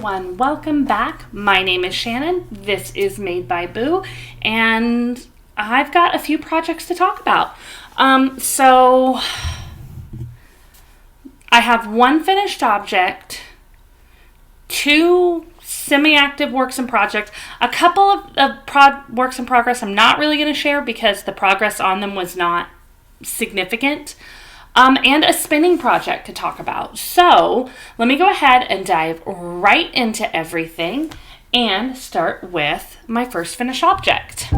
everyone, welcome back. My name is Shannon. This is Made by Boo, and I've got a few projects to talk about. So I have one finished object, two semi-active works in project, a couple of works in progress I'm not really going to share because the progress on them was not significant. And a spinning project to talk about. So let me go ahead and dive right into everything and start with my first finished object.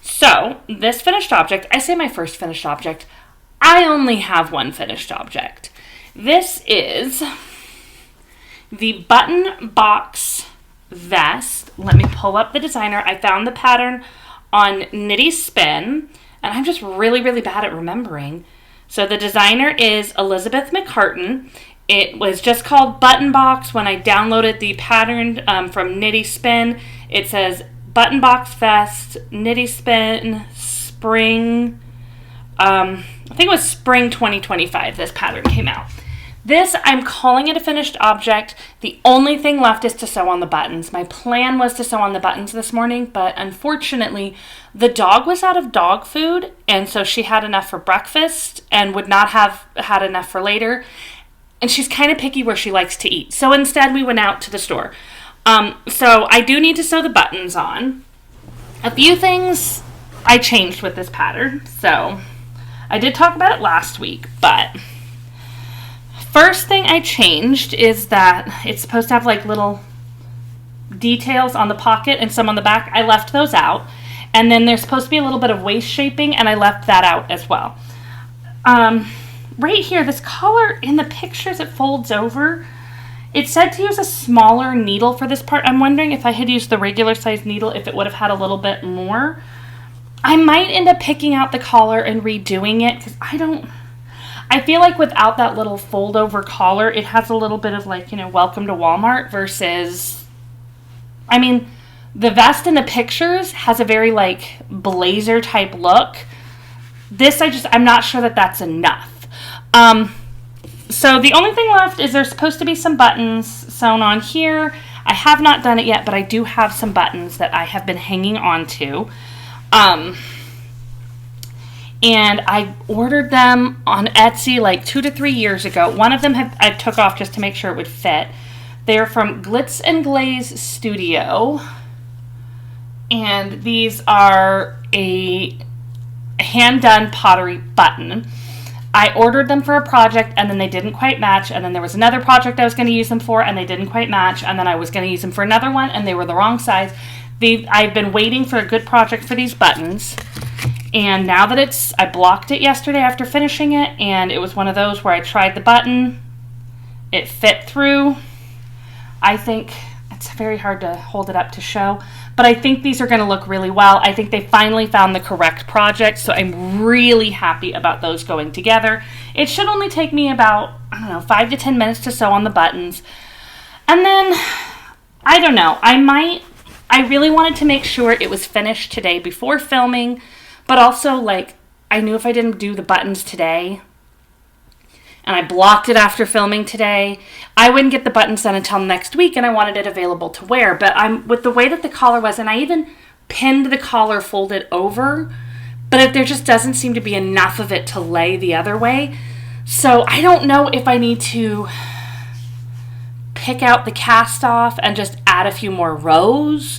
So this finished object, I say my first finished object, I only have one finished object. This is the Buttonbox Vest. Let me pull up the designer. I found the pattern on Nitty Spin, and I'm just really, really bad at remembering. So the designer is Elizabeth McCartan. It was just called Buttonbox. When I downloaded the pattern from Nitty Spin, it says Buttonbox Vest, Nitty Spin, Spring. I think it was Spring 2025 this pattern came out. This, I'm calling it a finished object. The only thing left is to sew on the buttons. My plan was to sew on the buttons this morning, but unfortunately, the dog was out of dog food, and so she had enough for breakfast and would not have had enough for later. And she's kind of picky where she likes to eat. So instead, we went out to the store. So I do need to sew the buttons on. A few things I changed with this pattern. So I did talk about it last week, but first thing I changed is that it's supposed to have like little details on the pocket and some on the back. I left those out. And then there's supposed to be a little bit of waist shaping, and I left that out as well. Right here, this collar in the pictures, it folds over. It said to use a smaller needle for this part. I'm wondering if I had used the regular size needle, if it would have had a little bit more. I might end up picking out the collar and redoing it because I feel like without that little fold over collar, it has a little bit of like, welcome to Walmart versus, the vest in the pictures has a very like blazer type look. This, I'm not sure that that's enough. So the only thing left is there's supposed to be some buttons sewn on here. I have not done it yet, but I do have some buttons that I have been hanging on to. And I ordered them on Etsy like 2 to 3 years ago. One of them I took off just to make sure it would fit. They're from Glitz and Glaze Studio. And these are a hand-done pottery button. I ordered them for a project, and then they didn't quite match. And then there was another project I was going to use them for, and they didn't quite match. And then I was going to use them for another one, and they were the wrong size. I've been waiting for a good project for these buttons. And now that I blocked it yesterday after finishing it, and it was one of those where I tried the button, it fit through. I think it's very hard to hold it up to show, but I think these are going to look really well. I think they finally found the correct project, so I'm really happy about those going together. It should only take me about, 5 to 10 minutes to sew on the buttons. And then, I don't know, I really wanted to make sure it was finished today before filming. But also, I knew if I didn't do the buttons today, and I blocked it after filming today, I wouldn't get the buttons done until next week, and I wanted it available to wear. But with the way that the collar was, and I even pinned the collar folded over, but there just doesn't seem to be enough of it to lay the other way. So I don't know if I need to pick out the cast off and just add a few more rows.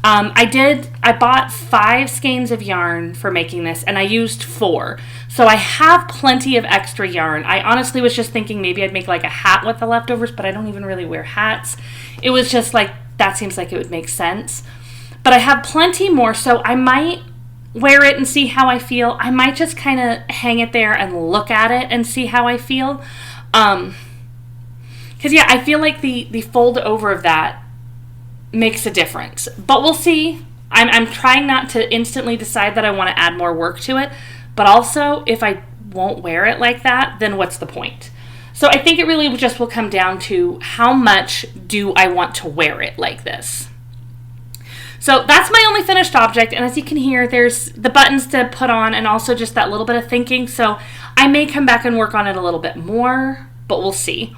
I bought 5 skeins of yarn for making this, and I used 4. So I have plenty of extra yarn. I honestly was just thinking maybe I'd make like a hat with the leftovers, but I don't even really wear hats. It was just like, that seems like it would make sense. But I have plenty more, so I might wear it and see how I feel. I might just kind of hang it there and look at it and see how I feel. Because, I feel like the fold over of that makes a difference. But we'll see. I'm trying not to instantly decide that I want to add more work to it. But also, if I won't wear it like that, then what's the point? So I think it really just will come down to how much do I want to wear it like this. So that's my only finished object, and as you can hear, there's the buttons to put on and also just that little bit of thinking, so I may come back and work on it a little bit more, but we'll see.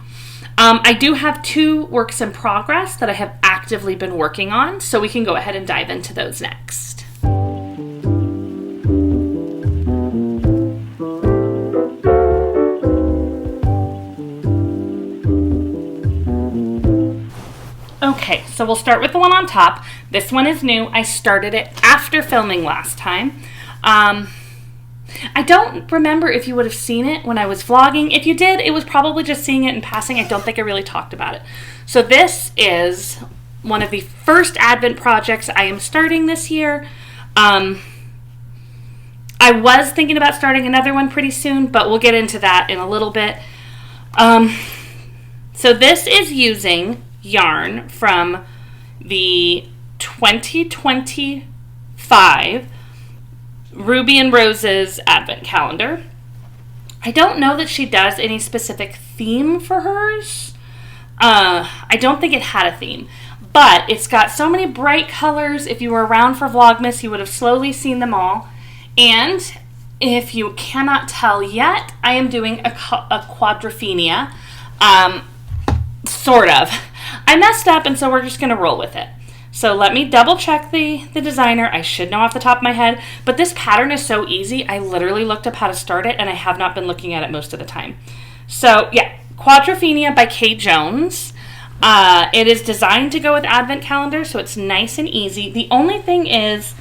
I do have 2 works in progress that I have actively been working on, so we can go ahead and dive into those next. Okay, so we'll start with the one on top. This one is new. I started it after filming last time. I don't remember if you would have seen it when I was vlogging. If you did, it was probably just seeing it in passing. I don't think I really talked about it. So this is one of the first Advent projects I am starting this year. I was thinking about starting another one pretty soon, but we'll get into that in a little bit. So this is using yarn from the 2025 Ruby and Roses Advent Calendar. I don't know that she does any specific theme for hers. I don't think it had a theme, but it's got so many bright colors. If you were around for Vlogmas, you would have slowly seen them all. And if you cannot tell yet, I am doing a Quadrophenia, sort of. I messed up, and so we're just going to roll with it. So let me double check the designer. I should know off the top of my head, but this pattern is so easy. I literally looked up how to start it, and I have not been looking at it most of the time. So yeah, Quadrophenia by Kay Jones. It is designed to go with Advent calendar, so it's nice and easy. The only thing is,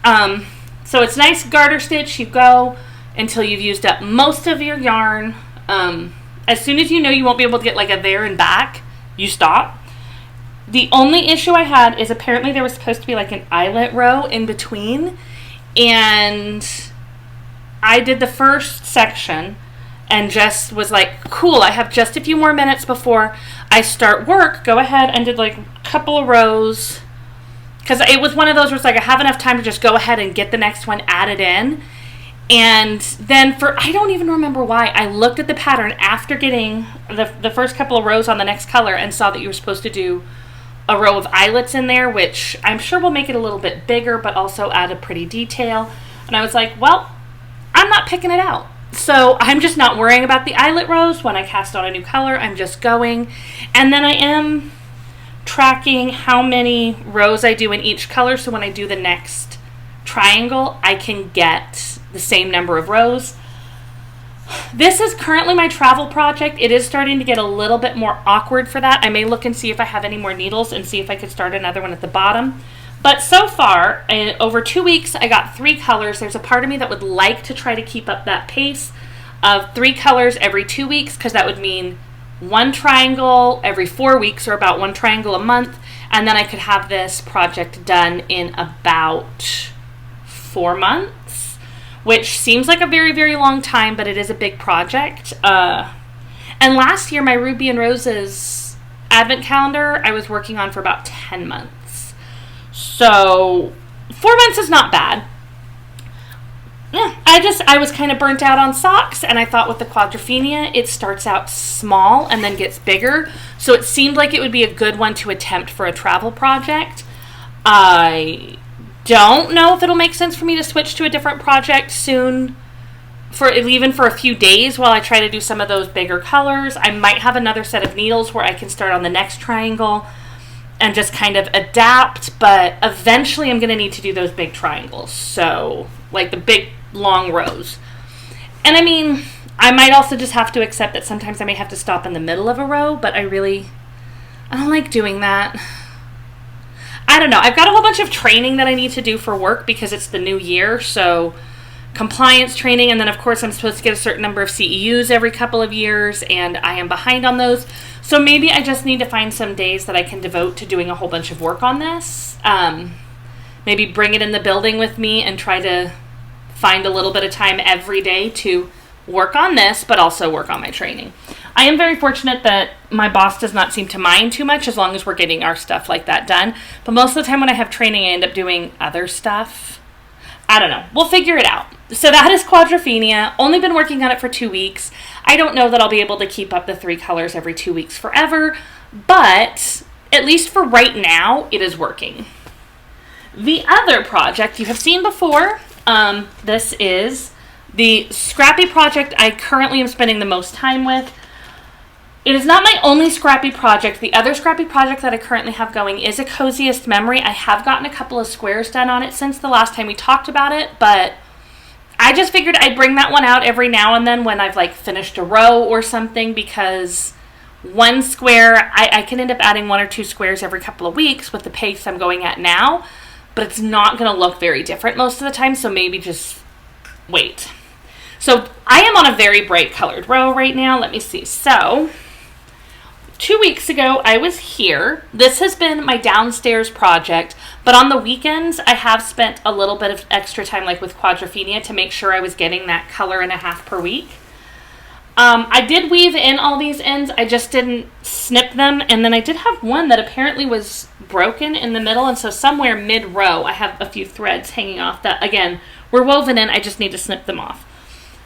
so it's nice garter stitch. You go until you've used up most of your yarn. As soon as you know you won't be able to get like a there and back, you stop. The only issue I had is apparently there was supposed to be like an eyelet row in between, and I did the first section and just was like, cool, I have just a few more minutes before I start work. Go ahead and did like a couple of rows, because it was one of those where it's like I have enough time to just go ahead and get the next one added in. And then I don't even remember why, I looked at the pattern after getting the first couple of rows on the next color and saw that you were supposed to do a row of eyelets in there, which I'm sure will make it a little bit bigger, but also add a pretty detail. And I was like, well, I'm not picking it out. So I'm just not worrying about the eyelet rows when I cast on a new color. I'm just going. And then I am tracking how many rows I do in each color, so when I do the next triangle, I can get the same number of rows. This is currently my travel project. It is starting to get a little bit more awkward for that. I may look and see if I have any more needles and see if I could start another one at the bottom. But so far, over 2 weeks, I got 3 colors. There's a part of me that would like to try to keep up that pace of 3 colors every 2 weeks, because that would mean 1 triangle every 4 weeks, or about 1 triangle a month. And then I could have this project done in about 4 months, which seems like a very, very long time, but it is a big project. And last year, my Ruby and Roses Advent calendar, I was working on for about 10 months. So 4 months is not bad. Yeah, I was kind of burnt out on socks, and I thought with the Quadrophenia, it starts out small and then gets bigger. So it seemed like it would be a good one to attempt for a travel project. I don't know if it'll make sense for me to switch to a different project soon, even for a few days while I try to do some of those bigger colors. I might have another set of needles where I can start on the next triangle and just kind of adapt, but eventually I'm going to need to do those big triangles, so like the big long rows. And I mean, I might also just have to accept that sometimes I may have to stop in the middle of a row, but I don't like doing that. I don't know. I've got a whole bunch of training that I need to do for work because it's the new year, so compliance training, and then of course I'm supposed to get a certain number of CEUs every couple of years, and I am behind on those. So maybe I just need to find some days that I can devote to doing a whole bunch of work on this. Maybe bring it in the building with me and try to find a little bit of time every day to work on this, but also work on my training. I am very fortunate that my boss does not seem to mind too much as long as we're getting our stuff like that done. But most of the time when I have training, I end up doing other stuff. I don't know. We'll figure it out. So that is Quadrophenia. Only been working on it for 2 weeks. I don't know that I'll be able to keep up the 3 colors every 2 weeks forever, but at least for right now, it is working. The other project you have seen before, this is the scrappy project I currently am spending the most time with. It is not my only scrappy project. The other scrappy project that I currently have going is a Coziest Memory. I have gotten a couple of squares done on it since the last time we talked about it, but I just figured I'd bring that one out every now and then when I've like finished a row or something, because one square, I can end up adding 1 or 2 squares every couple of weeks with the pace I'm going at now, but it's not going to look very different most of the time, so maybe just wait. So I am on a very bright colored row right now. Let me see. So 2 weeks ago, I was here. This has been my downstairs project, but on the weekends, I have spent a little bit of extra time, like with Quadrophenia, to make sure I was getting that color and a half per week. I did weave in all these ends. I just didn't snip them, and then I did have one that apparently was broken in the middle, and so somewhere mid-row, I have a few threads hanging off that, again, were woven in. I just need to snip them off.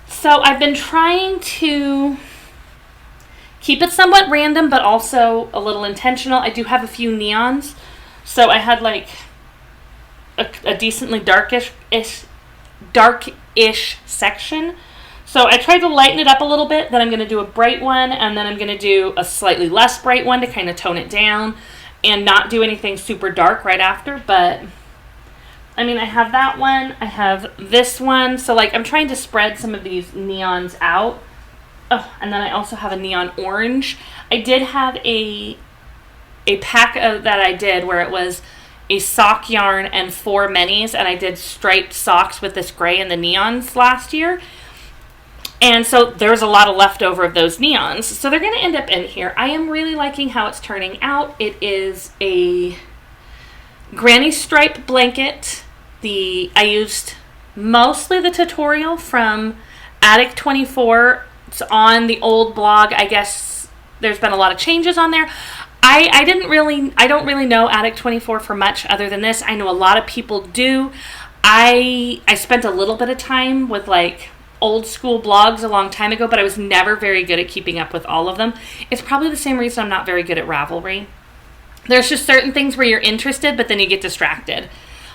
So I've been trying to keep it somewhat random, but also a little intentional. I do have a few neons. So I had like a decently darkish section. So I tried to lighten it up a little bit. Then I'm going to do a bright one, and then I'm going to do a slightly less bright one to kind of tone it down and not do anything super dark right after. But I mean, I have that one. I have this one. So like I'm trying to spread some of these neons out. Oh, and then I also have a neon orange. I did have a pack that I did where it was a sock yarn and 4 minis, and I did striped socks with this gray and the neons last year. And so there's a lot of leftover of those neons. So they're going to end up in here. I am really liking how it's turning out. It is a granny stripe blanket. I used mostly the tutorial from Attic 24. It's on the old blog. I guess there's been a lot of changes on there. I don't really know Attic 24 for much other than this. I know a lot of people do. I spent a little bit of time with like old school blogs a long time ago, but I was never very good at keeping up with all of them. It's probably the same reason I'm not very good at Ravelry. There's just certain things where you're interested, but then you get distracted.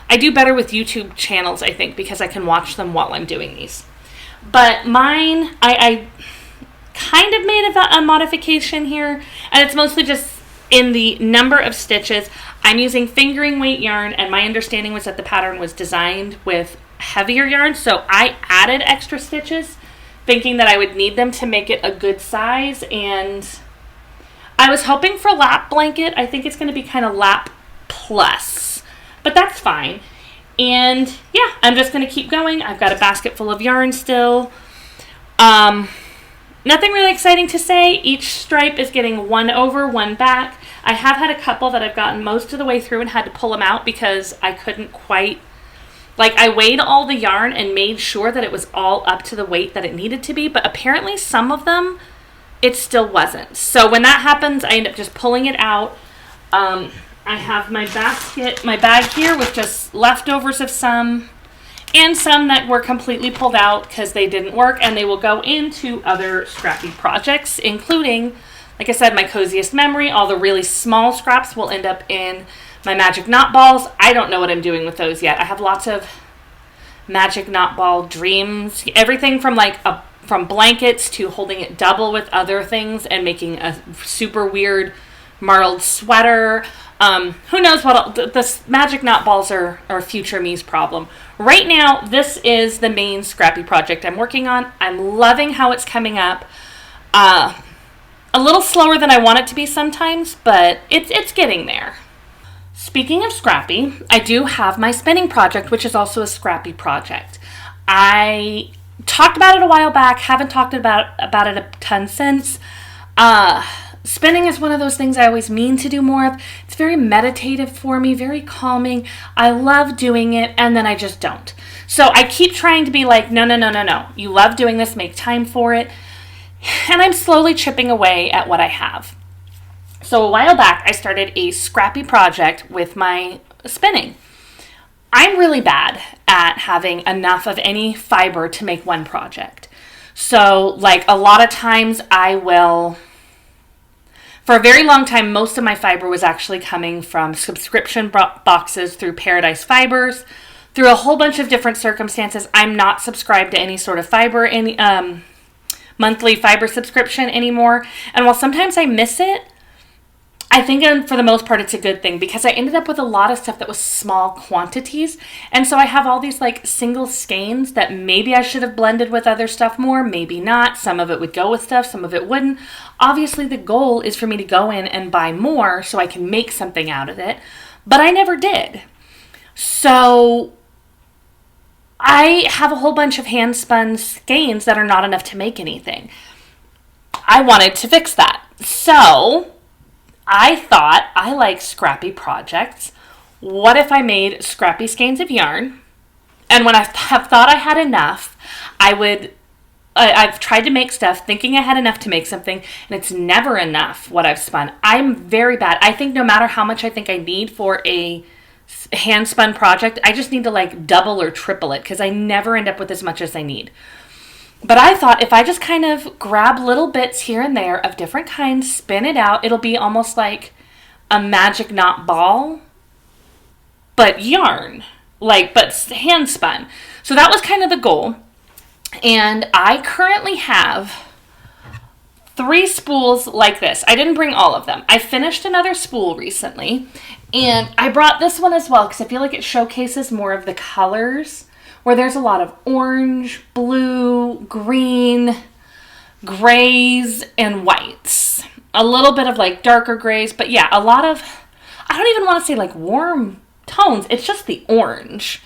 I do better with YouTube channels, I think, because I can watch them while I'm doing these. But mine, I kind of made a modification here, and it's mostly just in the number of stitches. I'm using fingering weight yarn, and my understanding was that the pattern was designed with heavier yarn, so I added extra stitches, thinking that I would need them to make it a good size, and I was hoping for lap blanket. I think it's going to be kind of lap plus, but that's fine. And yeah, I'm just going to keep going. I've got a basket full of yarn still. Nothing really exciting to say. Each stripe is getting 1 over, 1 back. I have had a couple that I've gotten most of the way through and had to pull them out because I couldn't quite, like I weighed all the yarn and made sure that it was all up to the weight that it needed to be, but apparently some of them, it still wasn't. So when that happens, I end up just pulling it out. I have my bag here with just leftovers of some, and some that were completely pulled out because they didn't work, and they will go into other scrappy projects, including, like I said, my Coziest Memory. All the really small scraps will end up in my Magic Knot Balls. I don't know what I'm doing with those yet. I have lots of Magic Knot Ball dreams, everything from from blankets to holding it double with other things and making a super weird marled sweater. Who knows what this Magic Knot Balls are future me's problem. Right now, this is the main scrappy project I'm working on. I'm loving how it's coming up. A little slower than I want it to be sometimes, but it's getting there. Speaking of scrappy, I do have my spinning project, which is also a scrappy project. I talked about it a while back, haven't talked about it a ton since. Spinning is one of those things I always mean to do more of. It's very meditative for me, very calming. I love doing it, and then I just don't. So I keep trying to be like, no. You love doing this, make time for it. And I'm slowly chipping away at what I have. So a while back, I started a scrappy project with my spinning. I'm really bad at having enough of any fiber to make one project. So like a lot of times I will... For a very long time, most of my fiber was actually coming from subscription boxes through Paradise Fibers. Through a whole bunch of different circumstances, I'm not subscribed to any sort of monthly fiber subscription anymore. And while sometimes I miss it, I think for the most part it's a good thing, because I ended up with a lot of stuff that was small quantities. And so I have all these like single skeins that maybe I should have blended with other stuff more, maybe not. Some of it would go with stuff, some of it wouldn't. Obviously the goal is for me to go in and buy more so I can make something out of it, but I never did. So I have a whole bunch of hand spun skeins that are not enough to make anything. I wanted to fix that. So I thought, I like scrappy projects. What if I made scrappy skeins of yarn? And when I have thought I had enough, I've tried to make stuff thinking I had enough to make something, and it's never enough what I've spun. I'm very bad. I think no matter how much I think I need for a hand spun project, I just need to like double or triple it, because I never end up with as much as I need. But I thought if I just kind of grab little bits here and there of different kinds, spin it out, it'll be almost like a magic knot ball, but yarn, but hand spun. So that was kind of the goal. And I currently have 3 spools like this. I didn't bring all of them. I finished another spool recently, and I brought this one as well because I feel like it showcases more of the colors, where there's a lot of orange, blue, green, grays, and whites. A little bit of like darker grays, but yeah, a lot of, I don't even want to say like warm tones. It's just the orange.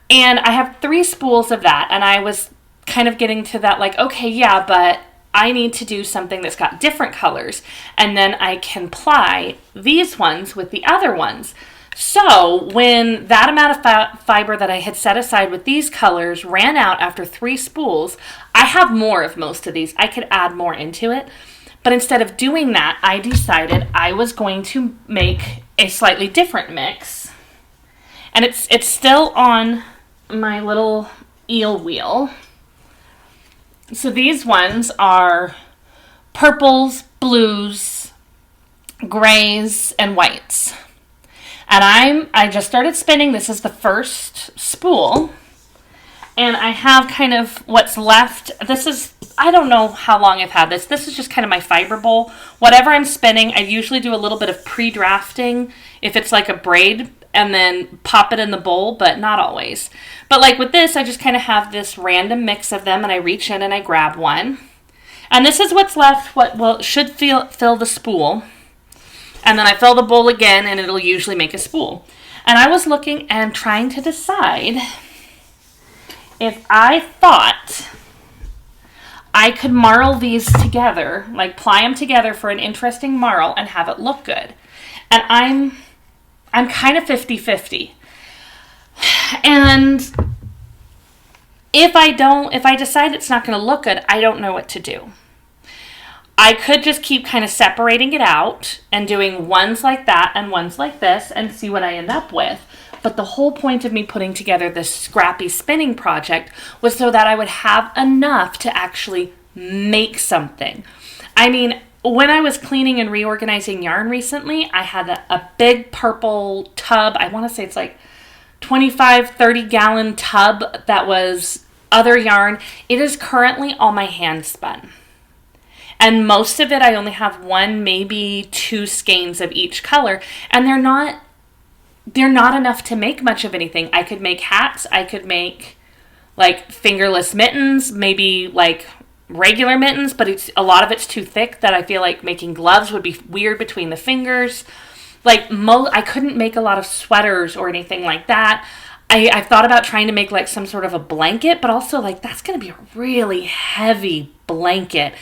And I have 3 spools of that, and I was kind of getting to that like, okay, yeah, but I need to do something that's got different colors, and then I can ply these ones with the other ones. So when that amount of fiber that I had set aside with these colors ran out after 3 spools, I have more of most of these. I could add more into it. But instead of doing that, I decided I was going to make a slightly different mix. And it's still on my little eel wheel. So these ones are purples, blues, grays, and whites. And I just started spinning. This is the first spool. And I have kind of what's left. This is, I don't know how long I've had this. This is just kind of my fiber bowl. Whatever I'm spinning, I usually do a little bit of pre-drafting if it's like a braid, and then pop it in the bowl, but not always. But like with this, I just kind of have this random mix of them, and I reach in and I grab one. And this is what's left, should fill the spool. And then I fill the bowl again, and it'll usually make a spool. And I was looking and trying to decide if I thought I could marl these together, like ply them together for an interesting marl and have it look good. And I'm kind of 50-50. And if I decide it's not going to look good, I don't know what to do. I could just keep kind of separating it out and doing ones like that and ones like this and see what I end up with. But the whole point of me putting together this scrappy spinning project was so that I would have enough to actually make something. I mean, when I was cleaning and reorganizing yarn recently, I had a big purple tub. I want to say it's like 25, 30 gallon tub that was other yarn. It is currently all my hand spun. And most of it, I only have 1, maybe 2 skeins of each color. And they're not enough to make much of anything. I could make hats. I could make like fingerless mittens, maybe like regular mittens, but a lot of it's too thick that I feel like making gloves would be weird between the fingers. Like I couldn't make a lot of sweaters or anything like that. I've thought about trying to make like some sort of a blanket, but also like that's going to be a really heavy blanket.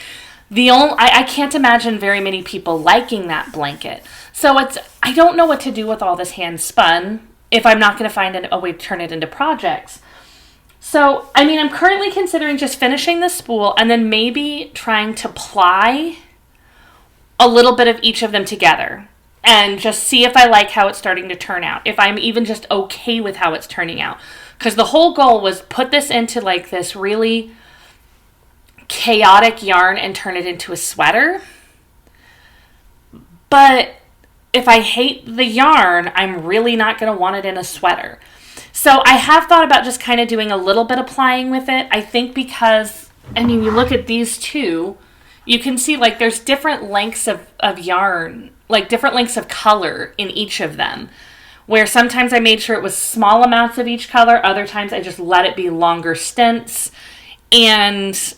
I can't imagine very many people liking that blanket. So I don't know what to do with all this hand spun if I'm not going to find a way to turn it into projects. So, I mean, I'm currently considering just finishing the spool and then maybe trying to ply a little bit of each of them together and just see if I like how it's starting to turn out, if I'm even just okay with how it's turning out. Because the whole goal was put this into like this really chaotic yarn and turn it into a sweater. But if I hate the yarn, I'm really not going to want it in a sweater. So I have thought about just kind of doing a little bit applying with it. I think because, I mean, you look at these two, you can see like there's different lengths of yarn, like different lengths of color in each of them. Where sometimes I made sure it was small amounts of each color. Other times I just let it be longer stints. And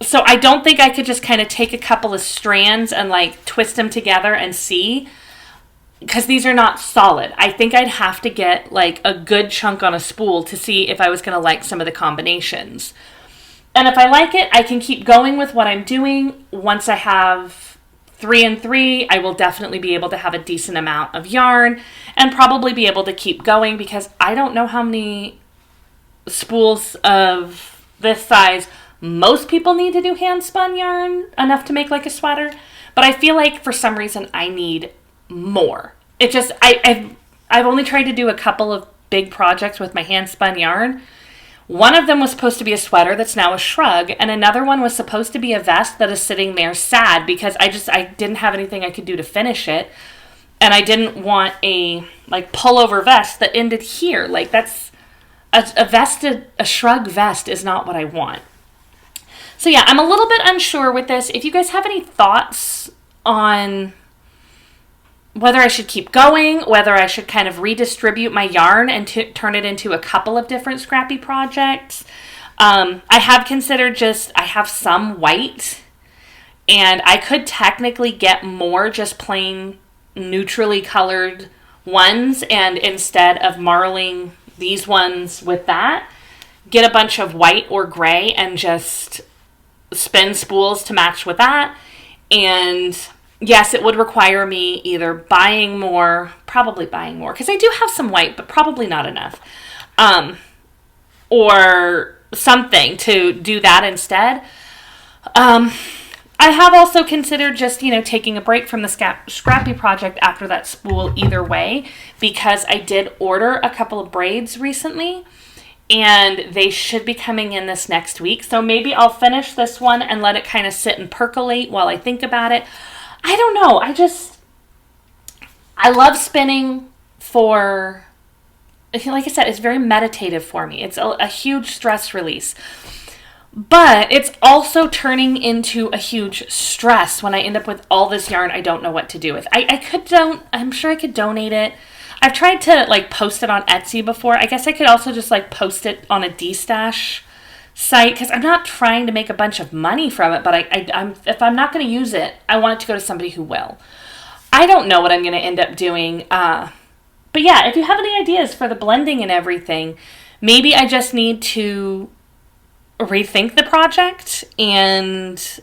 so I don't think I could just kind of take a couple of strands and like twist them together and see. Because these are not solid. I think I'd have to get like a good chunk on a spool to see if I was going to like some of the combinations. And if I like it, I can keep going with what I'm doing. Once I have 3 and 3, I will definitely be able to have a decent amount of yarn and probably be able to keep going because I don't know how many spools of this size most people need to do hand spun yarn enough to make like a sweater. But I feel like for some reason I need more. It just, I've only tried to do a couple of big projects with my hand spun yarn. One of them was supposed to be a sweater that's now a shrug, and another one was supposed to be a vest that is sitting there sad because I didn't have anything I could do to finish it, and I didn't want a like pullover vest that ended here. Like that's a shrug vest is not what I want. So yeah, I'm a little bit unsure with this. If you guys have any thoughts on whether I should keep going, whether I should kind of redistribute my yarn and turn it into a couple of different scrappy projects. I have considered I have some white, and I could technically get more just plain neutrally colored ones, and instead of marling these ones with that, get a bunch of white or gray and just spin spools to match with that. And yes, it would require me either probably buying more, because I do have some white, but probably not enough, or something to do that instead. I have also considered just, taking a break from the scrappy project after that spool either way, because I did order a couple of braids recently, and they should be coming in this next week. So maybe I'll finish this one and let it kind of sit and percolate while I think about it. I don't know. I love spinning for, like I said, it's very meditative for me. It's a huge stress release. But it's also turning into a huge stress when I end up with all this yarn I don't know what to do with. I'm sure I could donate it. I've tried to post it on Etsy before. I guess I could also just post it on a D-stash site, because I'm not trying to make a bunch of money from it, but if I'm not going to use it, I want it to go to somebody who will. I don't know what I'm going to end up doing. But yeah, if you have any ideas for the blending and everything, maybe I just need to rethink the project and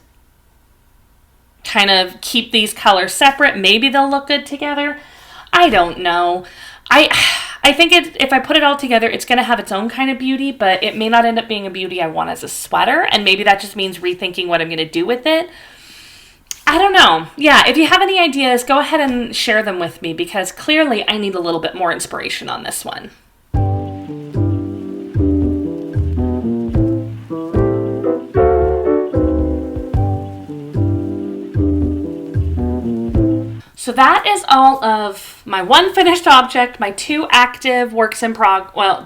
kind of keep these colors separate. Maybe they'll look good together. I don't know. I think if I put it all together, it's going to have its own kind of beauty, but it may not end up being a beauty I want as a sweater, and maybe that just means rethinking what I'm going to do with it. I don't know. Yeah, if you have any ideas, go ahead and share them with me, because clearly I need a little bit more inspiration on this one. So that is all of my one finished object, my 2 active works in 2.5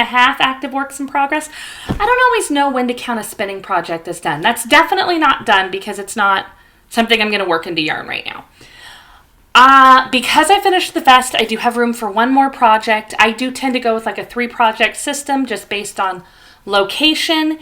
active works in progress. I don't always know when to count a spinning project as done. That's definitely not done, because it's not something I'm going to work into yarn right now. Because I finished the vest, I do have room for one more project. I do tend to go with a 3-project system just based on location.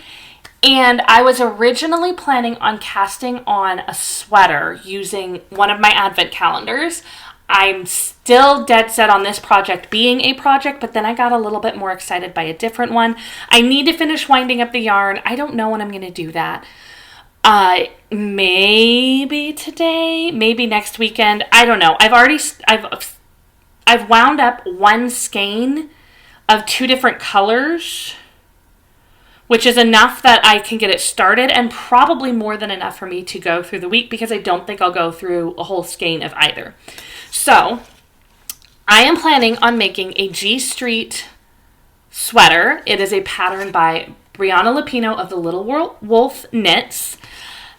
And I was originally planning on casting on a sweater using one of my advent calendars. I'm still dead set on this project being a project, but then I got a little bit more excited by a different one. I need to finish winding up the yarn. I don't know when I'm going to do that. Maybe today, maybe next weekend. I don't know. I've wound up one skein of 2 different colors, which is enough that I can get it started, and probably more than enough for me to go through the week, because I don't think I'll go through a whole skein of either. So I am planning on making a G Street sweater. It is a pattern by Brianna Lupino of the Little Wolf Knits.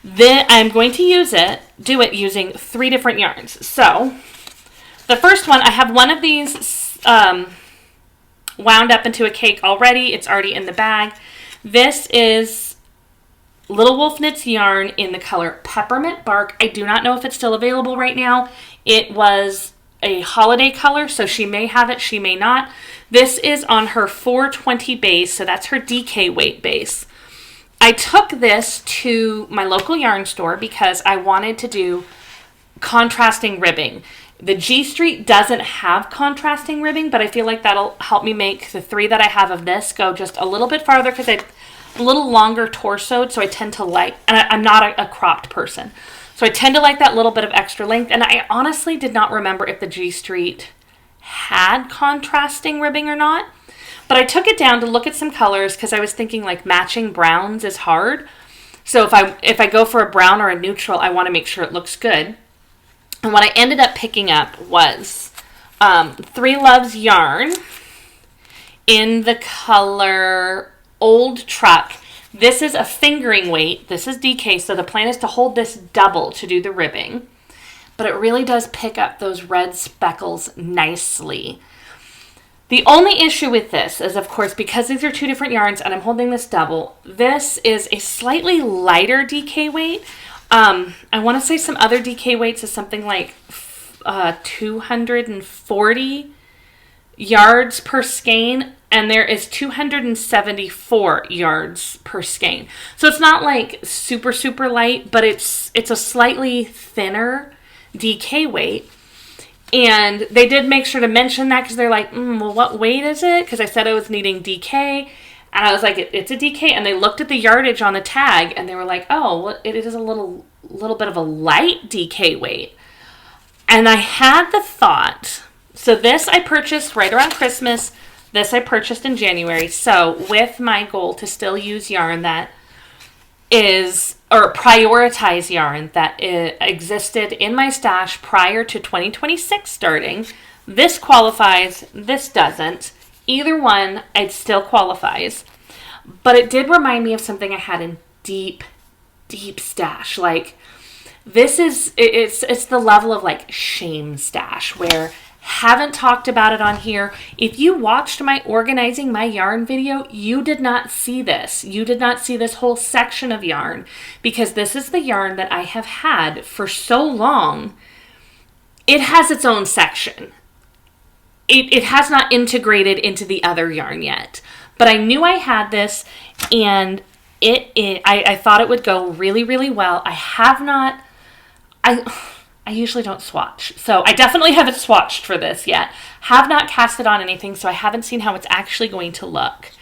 Then I'm going to use it do it using 3 different yarns. So the first one, I have one of these wound up into a cake already. It's already in the bag. This is Little Wolf Knits yarn in the color Peppermint Bark. I do not know if it's still available right now. It was a holiday color, so she may have it, she may not. This is on her 420 base, so that's her DK weight base. I took this to my local yarn store because I wanted to do contrasting ribbing. The G Street doesn't have contrasting ribbing, but I feel like that'll help me make the 3 that I have of this go just a little bit farther because I'm a little longer torsoed, so I tend to like, and I'm not a cropped person, so I tend to like that little bit of extra length, and I honestly did not remember if the G Street had contrasting ribbing or not, but I took it down to look at some colors because I was thinking like matching browns is hard, so if I go for a brown or a neutral, I want to make sure it looks good. And what I ended up picking up was 3 Loves yarn in the color Old Truck. This is a fingering weight. This is DK, so the plan is to hold this double to do the ribbing. But it really does pick up those red speckles nicely. The only issue with this is, of course, because these are 2 different yarns and I'm holding this double, this is a slightly lighter DK weight. I want to say some other DK weights is something like 240 yards per skein, and there is 274 yards per skein. So it's not like super, super light, but it's a slightly thinner DK weight. And they did make sure to mention that because they're like, well, what weight is it? Because I said I was needing DK. And I was like, it's a DK. And they looked at the yardage on the tag and they were like, oh, well, it is a little bit of a light DK weight. And I had the thought, so this I purchased right around Christmas. This I purchased in January. So with my goal to still use yarn that is, or prioritize yarn that existed in my stash prior to 2026 starting, this qualifies, this doesn't. Either one, it still qualifies. But it did remind me of something I had in deep, deep stash. Like, this is, it's the level of like shame stash where haven't talked about it on here. If you watched my organizing my yarn video, you did not see this. You did not see this whole section of yarn because this is the yarn that I have had for so long. It has its own section. It has not integrated into the other yarn yet. But I knew I had this, and I thought it would go really, really well. I have not, I usually don't swatch. So I definitely haven't swatched for this yet. Have not cast it on anything, so I haven't seen how it's actually going to look.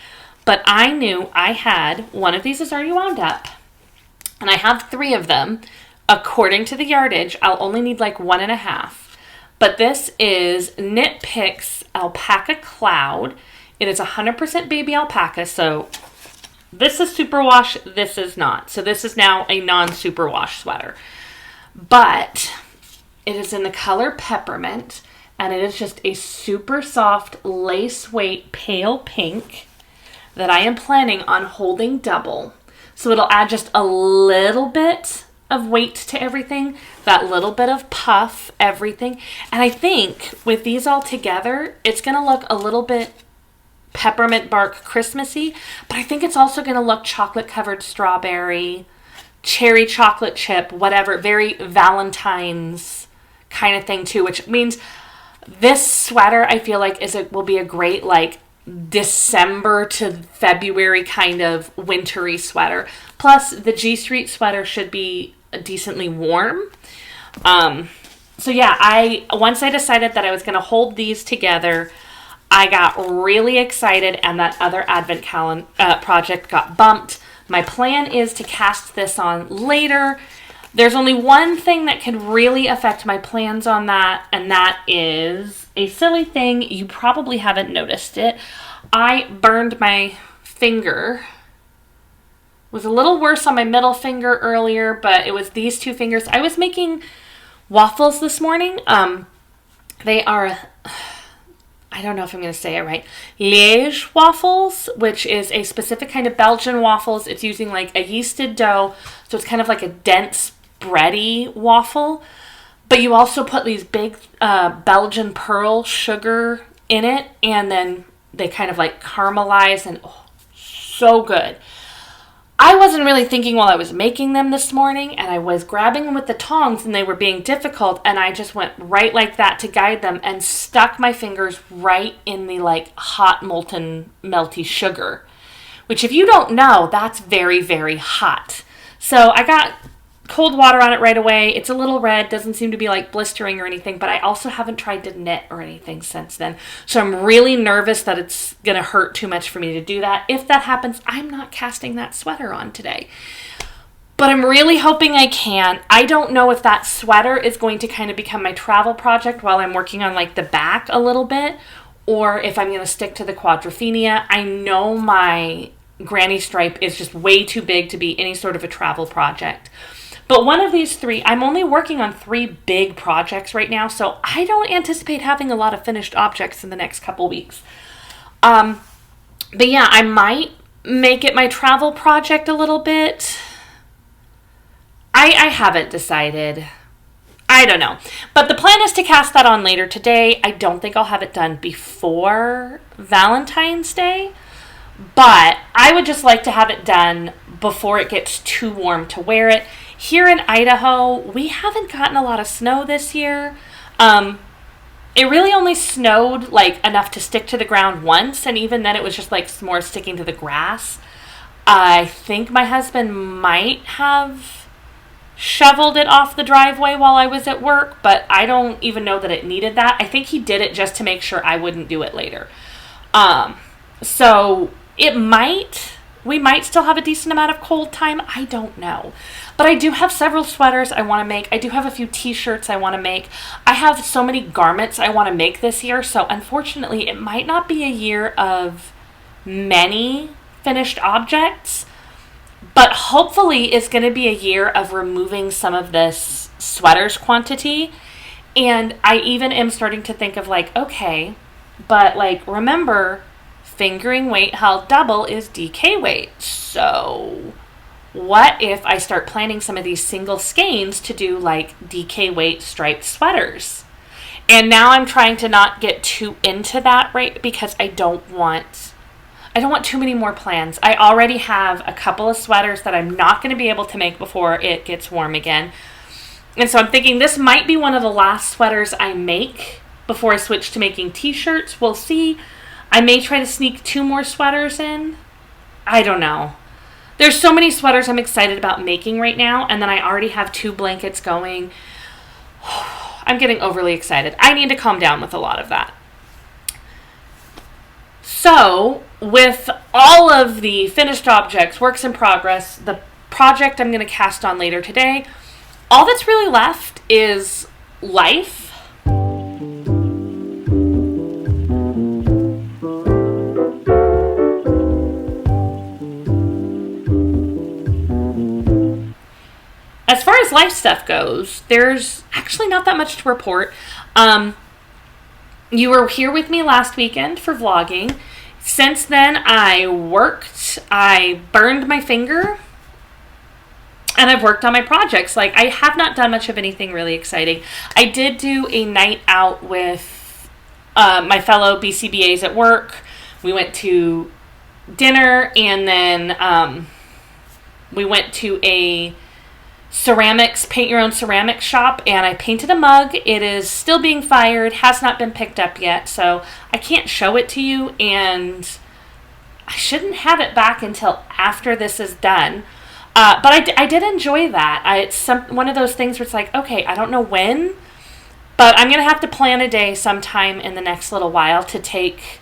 But I knew I had, one of these is already wound up, and I have 3 of them. According to the yardage, I'll only need like 1.5. But this is Knit Picks Alpaca Cloud. It is 100% baby alpaca, so this is superwash, this is not. So this is now a non-superwash sweater. But it is in the color Peppermint, and it is just a super soft lace weight pale pink that I am planning on holding double. So it'll add just a little bit of weight to everything, that little bit of puff, everything. And I think with these all together, it's going to look a little bit Peppermint Bark Christmassy, but I think it's also going to look chocolate covered strawberry, cherry chocolate chip, whatever, very Valentine's kind of thing too, which means this sweater I feel like will be a great like December to February kind of wintry sweater. Plus the G Street sweater should be decently warm. So yeah, once I decided that I was going to hold these together, I got really excited, and that other advent calendar project got bumped. My plan is to cast this on later. There's only one thing that could really affect my plans on that, and that is a silly thing. You probably haven't noticed it. I burned my finger. It was a little worse on my middle finger earlier, but it was these 2 fingers. I was making waffles this morning. They are, I don't know if I'm going to say it right, Liège waffles, which is a specific kind of Belgian waffles. It's using like a yeasted dough, so it's kind of like a dense bready waffle, but you also put these big Belgian pearl sugar in it, and then they kind of like caramelize, and so good. I wasn't really thinking while I was making them this morning, and I was grabbing them with the tongs and they were being difficult, and I just went right like that to guide them and stuck my fingers right in the like hot molten melty sugar, which if you don't know, that's very, very hot. So I got cold water on it right away. It's a little red, doesn't seem to be like blistering or anything, but I also haven't tried to knit or anything since then. So I'm really nervous that it's going to hurt too much for me to do that. If that happens, I'm not casting that sweater on today. But I'm really hoping I can. I don't know if that sweater is going to kind of become my travel project while I'm working on like the back a little bit, or if I'm going to stick to the Quadrophenia. I know my granny stripe is just way too big to be any sort of a travel project. But one of these three, I'm only working on 3 big projects right now, so I don't anticipate having a lot of finished objects in the next couple weeks. But yeah, I might make it my travel project a little bit. I haven't decided. I don't know. But the plan is to cast that on later today. I don't think I'll have it done before Valentine's Day, but I would just like to have it done before it gets too warm to wear it. Here in Idaho, we haven't gotten a lot of snow this year. It really only snowed like enough to stick to the ground once, and even then it was just like more sticking to the grass. I think my husband might have shoveled it off the driveway while I was at work, but I don't even know that it needed that. I think he did it just to make sure I wouldn't do it later. So we might still have a decent amount of cold time. I don't know. But I do have several sweaters I want to make. I do have a few t-shirts I want to make. I have so many garments I want to make this year. So unfortunately, it might not be a year of many finished objects. But hopefully it's going to be a year of removing some of this sweaters quantity. And I even am starting to think of like, okay, but like remember, fingering weight held double is DK weight. So what if I start planning some of these single skeins to do like DK weight striped sweaters? And now I'm trying to not get too into that, right? Because I don't want too many more plans. I already have a couple of sweaters that I'm not going to be able to make before it gets warm again. And so I'm thinking this might be one of the last sweaters I make before I switch to making t-shirts. We'll see. I may try to sneak 2 more sweaters in. I don't know. There's so many sweaters I'm excited about making right now, and then I already have 2 blankets going. I'm getting overly excited. I need to calm down with a lot of that. So, with all of the finished objects, works in progress, the project I'm going to cast on later today, all that's really left is life. As far as life stuff goes, there's actually not that much to report. You were here with me last weekend for vlogging. Since then, I worked, I burned my finger, and I've worked on my projects. Like, I have not done much of anything really exciting. I did do a night out with my fellow BCBAs at work. We went to dinner, and then we went to a ceramics, paint your own ceramics shop, and I painted a mug. It is still being fired, has not been picked up yet, so I can't show it to you, and I shouldn't have it back until after this is done. But I did enjoy that. It's one of those things where it's like, okay, I don't know when, but I'm going to have to plan a day sometime in the next little while to take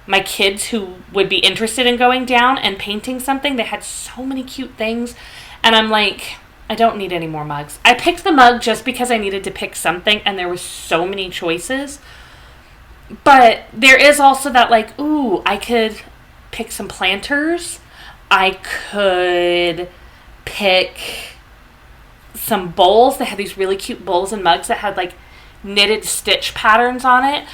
my kids who would be interested in going down and painting something. They had so many cute things, and I'm like, I don't need any more mugs. I picked the mug just because I needed to pick something, and there was so many choices. But there is also that like, ooh, I could pick some planters. I could pick some bowls. They had these really cute bowls and mugs that had like knitted stitch patterns on it.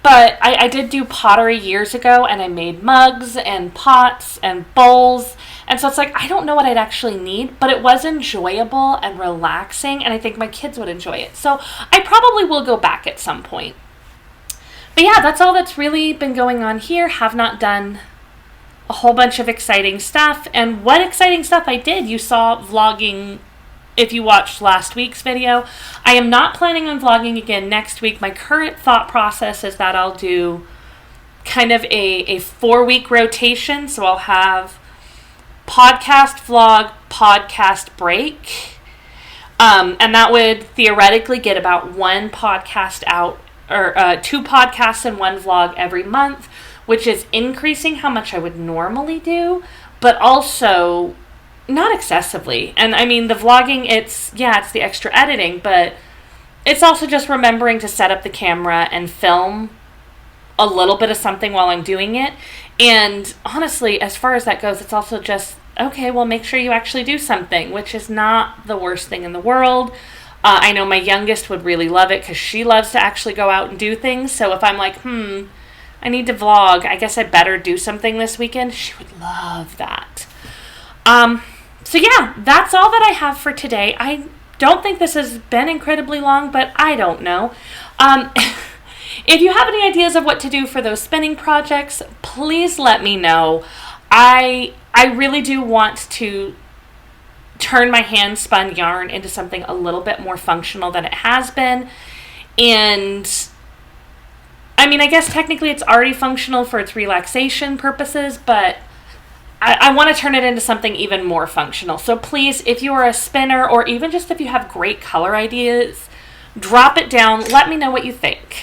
But I did do pottery years ago, and I made mugs and pots and bowls. And so it's like, I don't know what I'd actually need, but it was enjoyable and relaxing, and I think my kids would enjoy it. So I probably will go back at some point. But yeah, that's all that's really been going on here. Have not done a whole bunch of exciting stuff. And what exciting stuff I did, you saw vlogging if you watched last week's video. I am not planning on vlogging again next week. My current thought process is that I'll do kind of a 4-week rotation. So I'll have podcast, vlog, podcast, break. And that would theoretically get about 1 podcast out, or 2 podcasts and 1 vlog every month, which is increasing how much I would normally do, but also not excessively. And I mean, the vlogging, it's the extra editing, but it's also just remembering to set up the camera and film a little bit of something while I'm doing it. And honestly, as far as that goes, it's also just, okay, well, make sure you actually do something, which is not the worst thing in the world. I know my youngest would really love it because she loves to actually go out and do things. So if I'm like, I need to vlog, I guess I better do something this weekend, she would love that. So yeah, that's all that I have for today. I don't think this has been incredibly long, but I don't know. If you have any ideas of what to do for those spinning projects, please let me know. I really do want to turn my hand spun yarn into something a little bit more functional than it has been. And I mean, I guess technically it's already functional for its relaxation purposes, but I want to turn it into something even more functional. So please, if you are a spinner, or even just if you have great color ideas, drop it down. Let me know what you think.